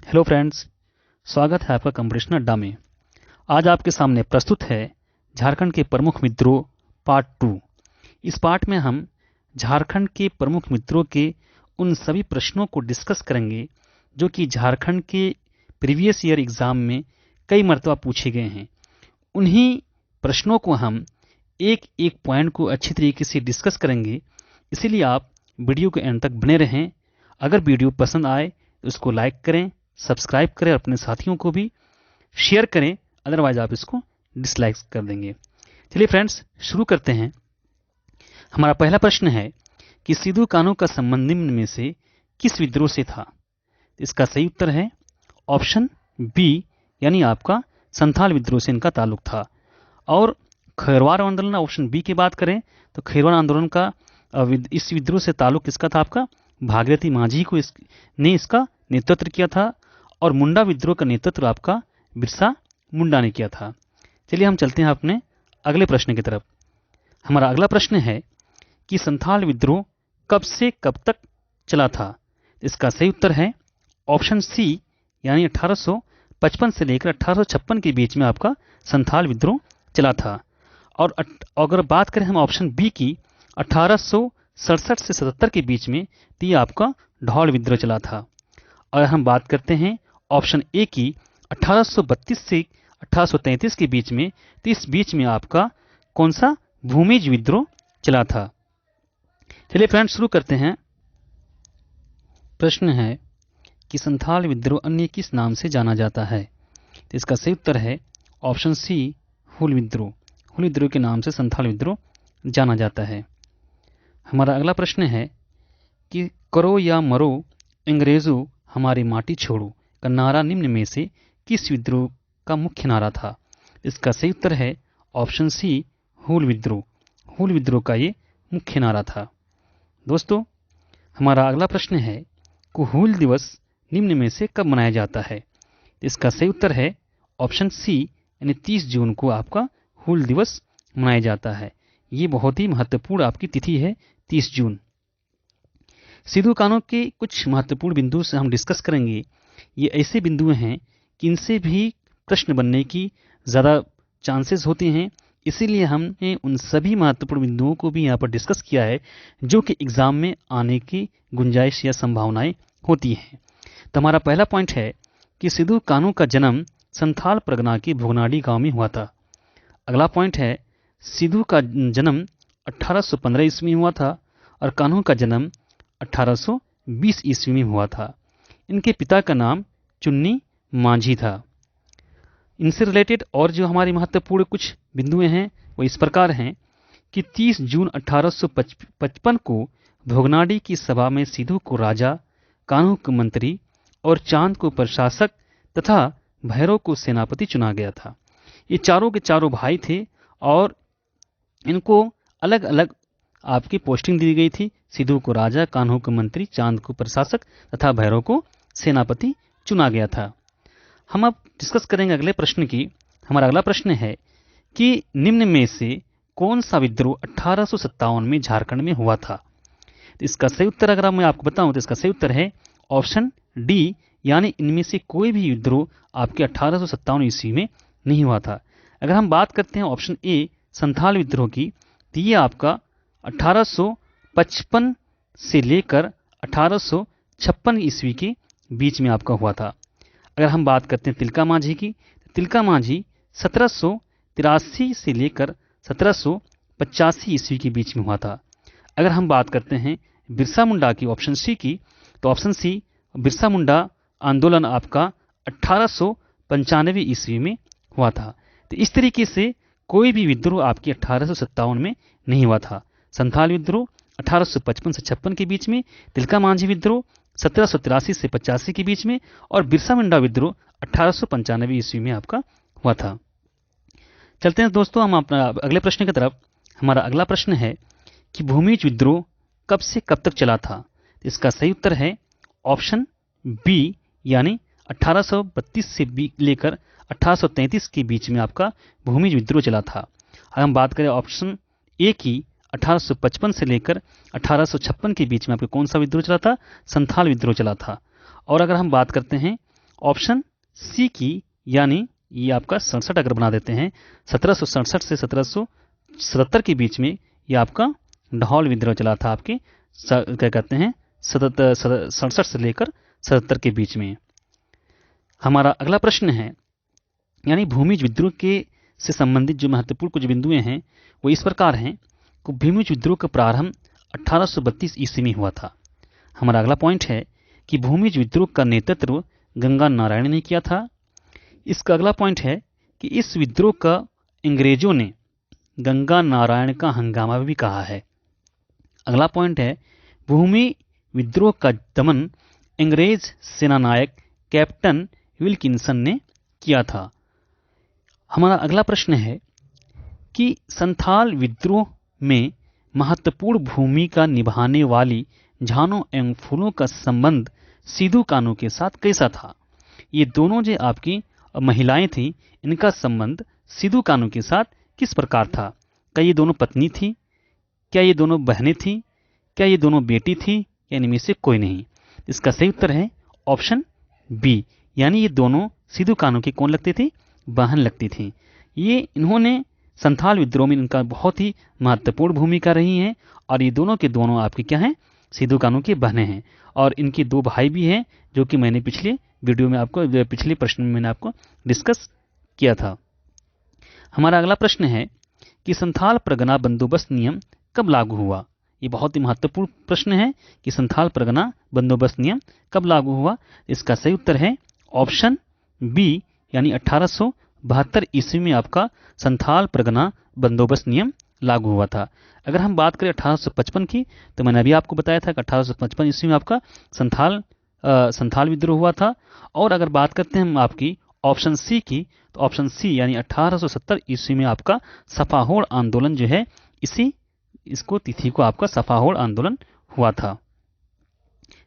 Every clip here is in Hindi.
हेलो फ्रेंड्स, स्वागत है आपका कंपटीशन अड्डा में। आज आपके सामने प्रस्तुत है झारखंड के प्रमुख विद्रोह पार्ट 2। इस पार्ट में हम झारखंड के प्रमुख विद्रोह के उन सभी प्रश्नों को डिस्कस करेंगे जो कि झारखंड के प्रीवियस ईयर एग्ज़ाम में कई मरतबा पूछे गए हैं। उन्हीं प्रश्नों को हम एक एक पॉइंट को अच्छी तरीके से डिस्कस करेंगे, इसीलिए आप वीडियो के एंड तक बने रहें। अगर वीडियो पसंद आए तो इसको लाइक करें, सब्सक्राइब करें, अपने साथियों को भी शेयर करें, अदरवाइज आप इसको डिसलाइक कर देंगे। चलिए फ्रेंड्स, शुरू करते हैं। हमारा पहला प्रश्न है कि सिद्धू कान्हू का संबंध निम्न में से किस विद्रोह से था। इसका सही उत्तर है ऑप्शन बी, यानी आपका संथाल विद्रोह से इनका ताल्लुक था। और खैरवार आंदोलन, ऑप्शन बी की बात करें तो खैरवार आंदोलन का इस विद्रोह से ताल्लुक किसका था? आपका भागीरथी माझी को ने इसका नेतृत्व किया था। और मुंडा विद्रोह का नेतृत्व आपका बिरसा मुंडा ने किया था। चलिए हम चलते हैं अपने अगले प्रश्न की तरफ। हमारा अगला प्रश्न है कि संथाल विद्रोह कब से कब तक चला था। इसका सही उत्तर है ऑप्शन सी, यानी 1855 से लेकर 1856 के बीच में आपका संथाल विद्रोह चला था। और अगर बात करें हम ऑप्शन बी की, 1867 से 77 के बीच में, तो ये आपका ढौल विद्रोह चला था। और हम बात करते हैं ऑप्शन ए की, 1832 से 1833 के बीच में, तो इस बीच में आपका कौन सा भूमिज विद्रोह चला था। चलिए फ्रेंड्स, शुरू करते हैं। प्रश्न है कि संथाल विद्रोह अन्य किस नाम से जाना जाता है। तो इसका सही उत्तर है ऑप्शन सी, हुल विद्रोह। हुल विद्रोह के नाम से संथाल विद्रोह जाना जाता है। हमारा अगला प्रश्न है कि करो या मरो अंग्रेजों हमारी माटी छोड़ो का नारा निम्न में से किस विद्रोह का मुख्य नारा था। इसका सही उत्तर है ऑप्शन सी, हूल विद्रोह। हूल विद्रोह का ये मुख्य नारा था। दोस्तों, हमारा अगला प्रश्न है कि हूल दिवस निम्न में से कब मनाया जाता है। इसका सही उत्तर है ऑप्शन सी, यानी 30 जून को आपका हूल दिवस मनाया जाता है। ये बहुत ही महत्वपूर्ण आपकी तिथि है, 30 जून। सिद्धू कान्हू के कुछ महत्वपूर्ण बिंदु से हम डिस्कस करेंगे। ये ऐसे बिंदु हैं कि इनसे भी प्रश्न बनने की ज़्यादा चांसेस होते हैं, इसीलिए हमने उन सभी महत्वपूर्ण बिंदुओं को भी यहाँ पर डिस्कस किया है जो कि एग्ज़ाम में आने की गुंजाइश या संभावनाएं होती हैं। तो हमारा पहला पॉइंट है कि सिद्धू कान्हू का जन्म संथाल परगना के भोगनाडी गांव में हुआ था। अगला पॉइंट है सिद्धू का जन्म 1815 ईस्वी में हुआ था और कान्हू का जन्म 1820 ईस्वी में हुआ था। इनके पिता का नाम चुन्नी मांझी था। इनसे रिलेटेड और जो हमारी महत्वपूर्ण कुछ बिंदुएं हैं वो इस प्रकार हैं कि 30 जून 1855 को भोगनाडी की सभा में सिद्धू को राजा, कान्हू को मंत्री और चांद को प्रशासक तथा भैरव को सेनापति चुना गया था। ये चारों के चारों भाई थे और इनको अलग अलग आपकी पोस्टिंग दी गई थी। सिद्धू को राजा, कान्हू को मंत्री, चांद को प्रशासक तथा भैरव को सेनापति चुना गया था। हम अब डिस्कस करेंगे अगले प्रश्न की। हमारा अगला प्रश्न है कि निम्न में से कौन सा विद्रोह 1857 में झारखंड में हुआ था। तो इसका सही उत्तर अगर मैं आपको बताऊं तो इसका सही उत्तर है ऑप्शन डी, यानी इनमें से कोई भी विद्रोह आपके 1857 ईस्वी में नहीं हुआ था। अगर हम बात करते हैं ऑप्शन ए संथाल विद्रोह की, तो ये आपका 1855 से लेकर 1856 ईस्वी के बीच में आपका हुआ था। अगर हम बात करते हैं तिलका मांझी की, तिलका मांझी 1783 से लेकर 1785 ईस्वी के बीच में हुआ था। अगर हम बात करते हैं बिरसा मुंडा की, ऑप्शन सी की, तो ऑप्शन सी बिरसा मुंडा आंदोलन आपका 1895 ईस्वी में हुआ था। तो इस तरीके से कोई भी विद्रोह आपकी 1857 में नहीं हुआ था। संथाल विद्रोह 1855 से 56 के बीच में, तिलका मांझी विद्रोह 1783 से 85 के बीच में और बिरसा मुंडा विद्रोह 1895 ईस्वी में आपका हुआ था। चलते हैं दोस्तों हम अपना अगले प्रश्न की तरफ। हमारा अगला प्रश्न है कि भूमिज विद्रोह कब से कब तक चला था। इसका सही उत्तर है ऑप्शन बी, यानी 1832 से लेकर 1833 के बीच में आपका भूमिज विद्रोह चला था। अगर हम बात करें ऑप्शन ए की, 1855 से लेकर 1856 के बीच में आपके कौन सा विद्रोह चला था? संथाल विद्रोह चला था। और अगर हम बात करते हैं ऑप्शन सी की, यानी ये आपका 67 अगर बना देते हैं 1767 से 1777 के बीच में ये आपका लाहौल विद्रोह चला था आपके क्या कहते हैं 67 से लेकर 77 के बीच में। हमारा अगला प्रश्न है, यानी भूमिज विद्रोह के से संबंधित जो महत्वपूर्ण कुछ बिंदुएं हैं वो इस प्रकार हैं कि भूमिज विद्रोह का प्रारंभ 1832 ईस्वी में हुआ था। हमारा अगला पॉइंट है कि भूमिज विद्रोह का नेतृत्व गंगा नारायण ने किया था। इसका अगला पॉइंट है कि इस विद्रोह का अंग्रेजों ने गंगा नारायण का हंगामा भी कहा है। अगला पॉइंट है भूमि विद्रोह का दमन अंग्रेज सेनानायक कैप्टन विल्किंसन ने किया था। हमारा अगला प्रश्न है कि संथाल विद्रोह में महत्वपूर्ण भूमिका निभाने वाली झानों एवं फूलों का संबंध सिद्धू कान्हू के साथ कैसा था। ये दोनों जो आपकी महिलाएं थी, इनका संबंध सिद्धू कान्हू के साथ किस प्रकार था। क्या ये दोनों पत्नी थी, क्या ये दोनों बहनें थी, क्या ये दोनों बेटी थी, या इनमें से कोई नहीं। इसका सही उत्तर है ऑप्शन बी, यानी ये दोनों सिद्धू कान्हू की कौन लगती थी, बहन लगती थी। ये इन्होंने संथाल विद्रोह में इनका बहुत ही महत्वपूर्ण भूमिका रही है और ये दोनों के दोनों आपके क्या हैं, सिद्धू कान्हू की बहनें हैं। और इनके दो भाई भी हैं जो कि मैंने पिछले वीडियो में आपको पिछले प्रश्न में मैंने आपको डिस्कस किया था। हमारा अगला प्रश्न है कि संथाल परगना बंदोबस्त नियम कब लागू हुआ। ये बहुत ही महत्वपूर्ण प्रश्न है कि संथाल परगना बंदोबस्त नियम कब लागू हुआ। इसका सही उत्तर है ऑप्शन बी, यानी 1872 ईस्वी में आपका संथाल परगना बंदोबस्त नियम लागू हुआ था। अगर हम बात करें 1855 की, तो मैंने अभी आपको बताया था कि 1855 ईस्वी में आपका संथाल विद्रोह हुआ था। और अगर बात करते हैं हम आपकी ऑप्शन सी की, तो ऑप्शन सी यानी 1870 ईस्वी में आपका सफाहोड़ आंदोलन जो है इसको तिथि को आपका सफाहोड़ आंदोलन हुआ था।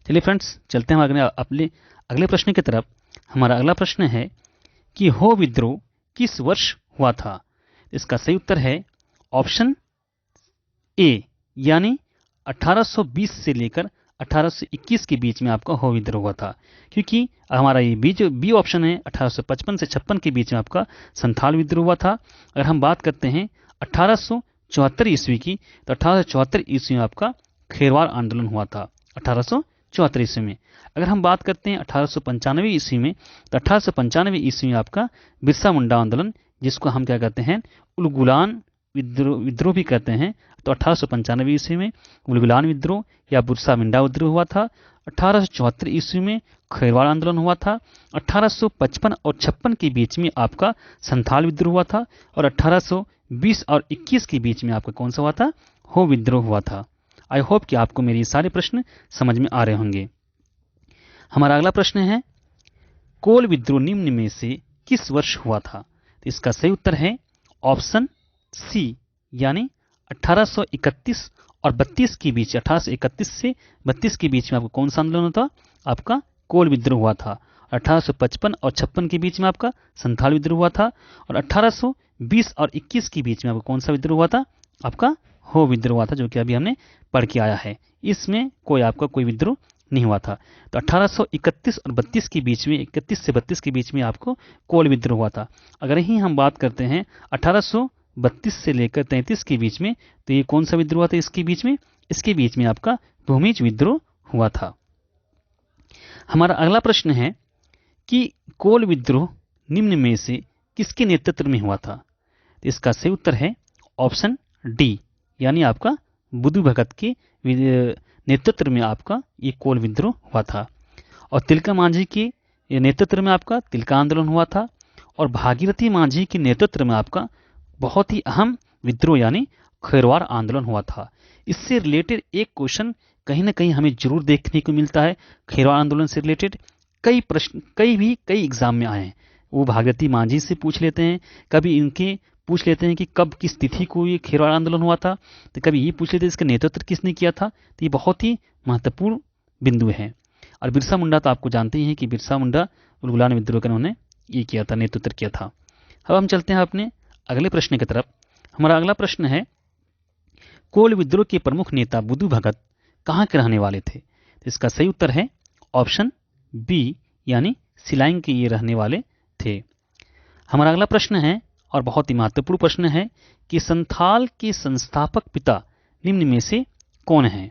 चलिए फ्रेंड्स, चलते हैं हम अपने अगले प्रश्न की तरफ। हमारा अगला प्रश्न है कि हो विद्रोह किस वर्ष हुआ था। इसका सही उत्तर है ऑप्शन ए, यानी 1820 से लेकर 1821 के बीच में आपका हो विद्रोह हुआ था। क्योंकि हमारा ये बी ऑप्शन है 1855 से 56 के बीच में आपका संथाल विद्रोह हुआ था। अगर हम बात करते हैं 1874 ईस्वी की, तो 1874 ईस्वी में आपका खेरवार आंदोलन हुआ था 1874 ईस्वी में। अगर हम बात करते हैं 1895 ईस्वी में, तो 1895 ईस्वी में आपका बिरसा मुंडा आंदोलन, जिसको हम क्या कहते हैं उलगुलान विद्रोह भी कहते हैं, तो 1895 ईस्वी में उलगुलान विद्रोह या बिरसा मुंडा विद्रोह हुआ था। 1874 ईस्वी में खेरवाड़ आंदोलन हुआ था। 1855 और 56 के बीच में आपका संथाल विद्रोह हुआ था। और 1820 और 21 के बीच में आपका कौन सा हुआ था, हो विद्रोह हुआ था। आई होप कि आपको मेरे ये सारे प्रश्न समझ में आ रहे होंगे। हमारा अगला प्रश्न है कोल विद्रोह निम्न में से किस वर्ष हुआ था। तो इसका सही उत्तर है ऑप्शन सी, यानी 1831 और 32 के बीच, 1831 से 32 के बीच में आपका कौन सा आंदोलन था, आपका कोल विद्रोह हुआ था। 1855 और 56 के बीच में आपका संथाल विद्रोह हुआ था। और 1820 और 21 के बीच में आपका कौन सा विद्रोह हुआ था, आपका हो विद्रोह हुआ था, जो कि अभी हमने पढ़ के आया है। इसमें कोई विद्रोह नहीं हुआ था। तो 1831 और 32 के बीच में, 31 से 32 के बीच में आपको कोल विद्रोह हुआ था। अगर ही हम बात करते हैं 1832 से लेकर 33 के बीच में, तो ये कौन सा विद्रोह हुआ था इसके बीच में आपका भूमिज विद्रोह हुआ था। हमारा अगला प्रश्न है कि कोल विद्रोह निम्न में से किसके नेतृत्व में हुआ था। तो इसका सही उत्तर है ऑप्शन डी, यानी आपका बुद्धू भगत के नेतृत्व में आपका ये कोल विद्रोह हुआ था। और तिलका मांझी के नेतृत्व में आपका तिलका आंदोलन हुआ था। और भागीरथी मांझी के नेतृत्व में आपका बहुत ही अहम विद्रोह यानी खेरवार आंदोलन हुआ था। इससे रिलेटेड एक क्वेश्चन कहीं ना कहीं हमें जरूर देखने को मिलता है। खेरवार आंदोलन से रिलेटेड कई प्रश्न कई एग्जाम में आए हैं। वो भागीरथी मांझी से पूछ लेते हैं, कभी इनके पूछ लेते हैं कि कब किस तिथि को ये खेरवाड़ आंदोलन हुआ था, तो कभी ये पूछ लेते हैं इसका नेतृत्व किसने किया था। तो ये बहुत ही महत्वपूर्ण बिंदु है। और बिरसा मुंडा तो आपको जानते ही हैं कि बिरसा मुंडा उलगुलान विद्रोह का उन्होंने ये किया था, नेतृत्व किया था। अब हम चलते हैं अपने अगले प्रश्न की तरफ। हमारा अगला प्रश्न है कोल विद्रोह के प्रमुख नेता बुद्धू भगत कहाँ के रहने वाले थे। तो इसका सही उत्तर है ऑप्शन बी, यानी शिलांग के ये रहने वाले थे। हमारा अगला प्रश्न है और बहुत ही महत्वपूर्ण प्रश्न है कि संथाल के संस्थापक पिता निम्न में से कौन हैं?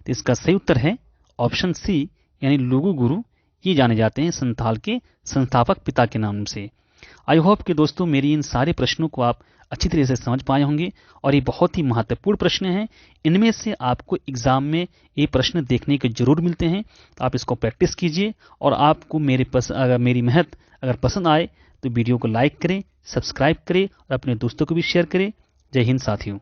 तो इसका सही उत्तर है ऑप्शन सी यानी लुगु गुरु। ये जाने जाते हैं संथाल के संस्थापक पिता के नाम से। आई होप कि दोस्तों मेरी इन सारे प्रश्नों को आप अच्छी तरह से समझ पाए होंगे और ये बहुत ही महत्वपूर्ण प्रश्न हैं। इनमें से आपको एग्जाम में ये प्रश्न देखने को जरूर मिलते हैं, तो आप इसको प्रैक्टिस कीजिए और आपको अगर मेरी मेहनत अगर पसंद आए तो वीडियो को लाइक करें, सब्सक्राइब करें और अपने दोस्तों को भी शेयर करें। जय हिंद साथियों।